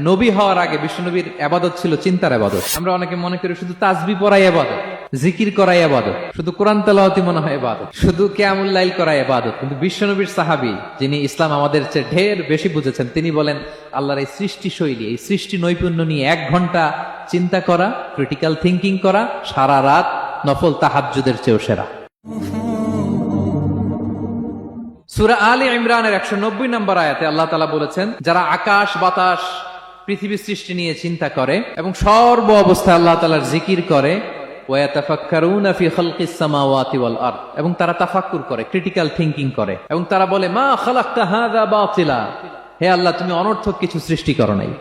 নবী হওয়ার আগে বিশ্বনবীর ইবাদত ছিল চিন্তার ইবাদত। আমরা অনেকে মনে করি শুধু তাসবিহ পড়াই ইবাদত, জিকির করাই ইবাদত, শুধু কোরআন তেলাওয়াতই মনে হয় ইবাদত, শুধু কিয়ামুল লাইল করাই ইবাদত। কিন্তু বিশ্বনবীর সাহাবী, যিনি ইসলাম আমাদের চেয়ে ঢের বেশি বুঝেছেন, তিনি বলেন আল্লাহর এই সৃষ্টি শৈলী, এই সৃষ্টি নৈপুণ্য নিয়ে 1 ঘন্টা চিন্তা করা, ক্রিটিক্যাল থিঙ্কিং করা, সারা রাত নফল তাহাজ্জুদের চেয়েও সেরা। সূরা আলে ইমরানের 190 নম্বর আয়াতে আল্লাহ তাআলা বলেছেন, যারা আকাশ বাতাস পৃথিবী সৃষ্টি নিয়ে চিন্তা করে এবং সর্ব অবস্থায় আল্লাহ তাআলার জিকির করে, ওয়া ইয়াতাফাক্কারুনা ফি খালকিস সামাওয়াতি ওয়াল আরদ, এবং তারা তাফাক্কুর করে, ক্রিটিক্যাল থিঙ্কিং করে, এবং তারা বলে মা খালাকতা হাযা বাতিলা, হে আল্লাহ তুমি অনর্থক কিছু সৃষ্টি করো নাই।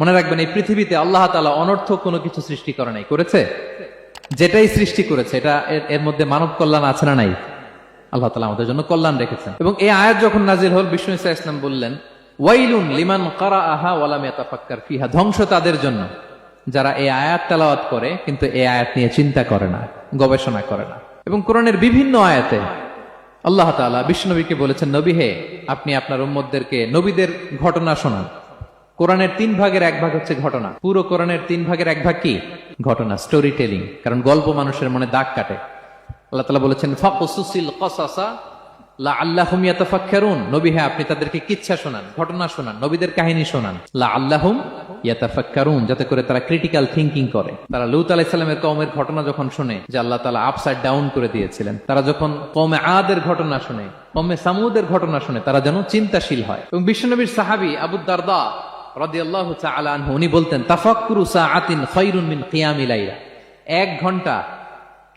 মনে রাখবেন, এই পৃথিবীতে আল্লাহ তাআলা অনর্থক কোনো কিছু সৃষ্টি করে নাই, করেছে? যেটাই সৃষ্টি করেছে এটা এর মধ্যে মানব কল্যাণ আছে না নাই? আল্লাহ তাআলা আমাদের জন্য কল্যাণ রেখেছেন। এবং এই আয়াত যখন নাজিল হল, বিষ্ণু ইসা ইসলাম বললেন, ওয়াইলুন লিমান কারাআহা ওয়া লাম ইয়াতাফাক্কার ফিহা, ধ্বংস তাদের জন্য যারা এই আয়াত তেলাওয়াত করে কিন্তু এই আয়াত নিয়ে চিন্তা করে না, গবেষণা করে না। এবং কোরআনের বিভিন্ন আয়াতে আল্লাহ তাআলা বিশ্বনবীকে বলেছেন, নবী হে, আপনি আপনার উম্মতদেরকে নবীদের ঘটনা শোনান। কোরআনের 3 ভাগের 1 ভাগ হচ্ছে ঘটনা। পুরো কোরআনের 3 ভাগের 1 ভাগ কি? ঘটনা, স্টোরি টেলিং। কারণ গল্প মানুষের মনে দাগ কাটে। আল্লাহ তাআলা বলেছেন, ফাকসুসিল কসাসা লাআল্লাহুম ইয়াতাফাক্কারুন, নবী হে আপনি তাদেরকে কিচ্ছা শোনান, ঘটনা শোনান, নবীদের কাহিনী শোনান, লাআল্লাহুম ইয়াতাফাক্কারুন, যাতে করে তারা ক্রিটিক্যাল থিঙ্কিং করে। তারা লূত আলাইহিস সালামের কওমের ঘটনা যখন শুনে যে আল্লাহ তাআলা আপসাইড ডাউন করে দিয়েছিলেন, তারা যখন কওমে আদের ঘটনা শুনে, কওমে সামুদের ঘটনা শুনে, তারা যেন চিন্তাশীল হয়। এবং বিশ্বনবীর সাহাবী আবু দারদা রাদিয়াল্লাহু তাআলা আনহু, উনি বলতেন, তাফাক্কুরু সাআতিন খায়রুন মিন কিয়ামিল লাইলা, 1 ঘন্টা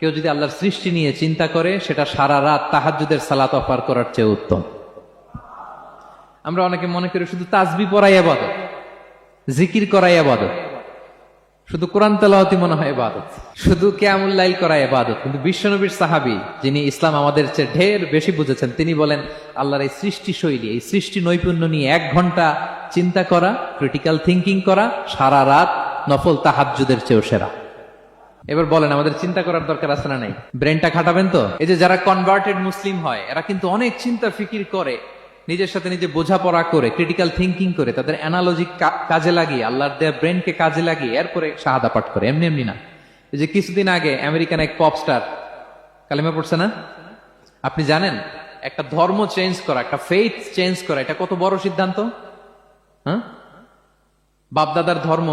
কেউ যদি আল্লাহর সৃষ্টি নিয়ে চিন্তা করে, সেটা সারা রাত তাহাজ্জুদের সালাত অফার করার চেয়ে উত্তম। আমরা অনেকে মনে করি শুধু তাসবিহ পড়াই ইবাদত, জিকির করাই ইবাদত, শুধু কোরআন তেলাওয়াতই মনে হয় ইবাদত, শুধু কিয়ামুল লাইল করাই ইবাদত। কিন্তু বিশ্বনবীর সাহাবী, যিনি ইসলাম আমাদের চেয়ে ঢের বেশি বুঝেছেন, তিনি বলেন আল্লাহর এই সৃষ্টি শৈলী, এই সৃষ্টি নৈপুণ্য নিয়ে 1 ঘন্টা চিন্তা করা, ক্রিটিক্যাল থিঙ্কিং করা, সারা রাত নফল তাহাজ্জুদের চেয়েও সেরা। এবার বলেন, আমাদের চিন্তা করার দরকার আছে না নাই? ব্রেনটা খাটাবেন তো? এই যে যারা কনভার্টেড মুসলিম হয়, এরা কিন্তু অনেক চিন্তা ফিকির করে, নিজের সাথে নিজে বোঝাপড়া করে, ক্রিটিক্যাল থিঙ্কিং করে, তাদের অ্যানালজি কাজে লাগিয়ে, আল্লাহর দেয়া ব্রেনকে কাজে লাগিয়ে এরপরে শাহাদা পাঠ করে, এমনি এমনি না। এই যে কিছুদিন আগে আমেরিকান এক পপ স্টার কালিমা পড়ছে না? আপনি জানেন একটা ধর্ম চেঞ্জ করা, একটা ফেইথ চেঞ্জ করা, এটা কত বড় সিদ্ধান্ত? হ্যাঁ, বাপদাদার ধর্ম,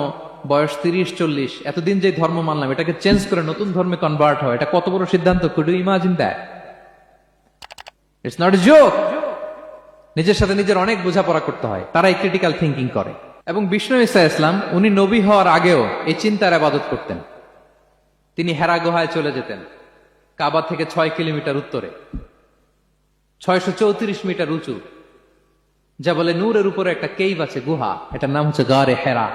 বয়স 30-40, এতদিন যে ধর্ম মানলাম, এটাকে চেঞ্জ করে নতুন ধর্মে কনভার্ট হয়, এটা কত বড় সিদ্ধান্ত? Could you imagine that? It's not a joke. নিজের সাথে নিজের অনেক বোঝাপড়া করতে হয়, তারাই ক্রিটিক্যাল থিঙ্কিং করে। এবং বিষ্ণু ঈসা ইসলাম, উনি নবী হওয়ার আগেও এই চিন্তার ইবাদত করতেন। তিনি হেরা গুহায় চলে যেতেন, কাবা থেকে 6 কিলোমিটার উত্তরে, 634 মিটার উঁচু, যা বলে নূরের উপরে একটা কেইভ আছে, গুহা, এটার নাম হচ্ছে গারে হেরা।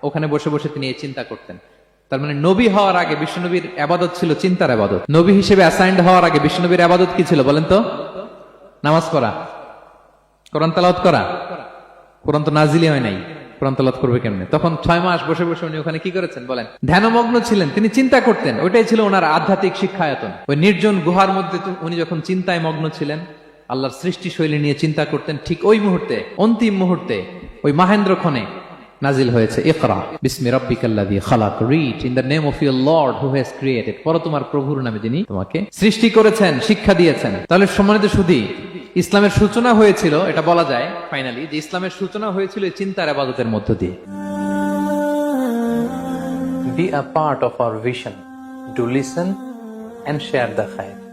ওখানে বসে বসে তিনি এই চিন্তা করতেন। তার মানে নবী হওয়ার আগে বিশ্বনবীর ইবাদত ছিল চিন্তার ইবাদত। নবী হিসেবে অ্যাসাইন্ড হওয়ার আগে বিশ্বনবীর ইবাদত কি ছিল বলেন তো? নামাজ পড়া, কোরআন তেলাওয়াত করা। কোরআন তো নাজিলই হয় নাই, কোরআন তেলাওয়াত করবে কেমনে? তখন 6 মাস বসে বসে উনি ওখানে কি করেছেন বলেন? ধ্যানমগ্ন ছিলেন, তিনি চিন্তা করতেন। ওইটাই ছিল ওনার আধ্যাত্মিক শিক্ষায়তন। ওই নির্জন গুহার মধ্যে উনি যখন চিন্তায় মগ্ন ছিলেন, আল্লাহর সৃষ্টি শৈলী নিয়ে চিন্তা করতেন, ঠিক ওই মুহূর্তে, অন্তিম মুহূর্তে, ওই মাহেন্দ্রক্ষণে নাজিল হয়েছে ইকরা বিসমি রাব্বিকাল্লাযী খালাক, read in the name of your lord who has created, পড়ো তোমার প্রভুর নামে যিনি তোমাকে সৃষ্টি করেছেন, শিক্ষা দিয়েছেন। তাহলে সম্মানিত সুধী, ইসলামের সূচনা হয়েছিল, এটা বলা যায় ফাইনালি, যে ইসলামের সূচনা হয়েছিল এই চিন্তার ইবাদতের মধ্য দিয়ে। Be a part of our vision to listen and share the faith.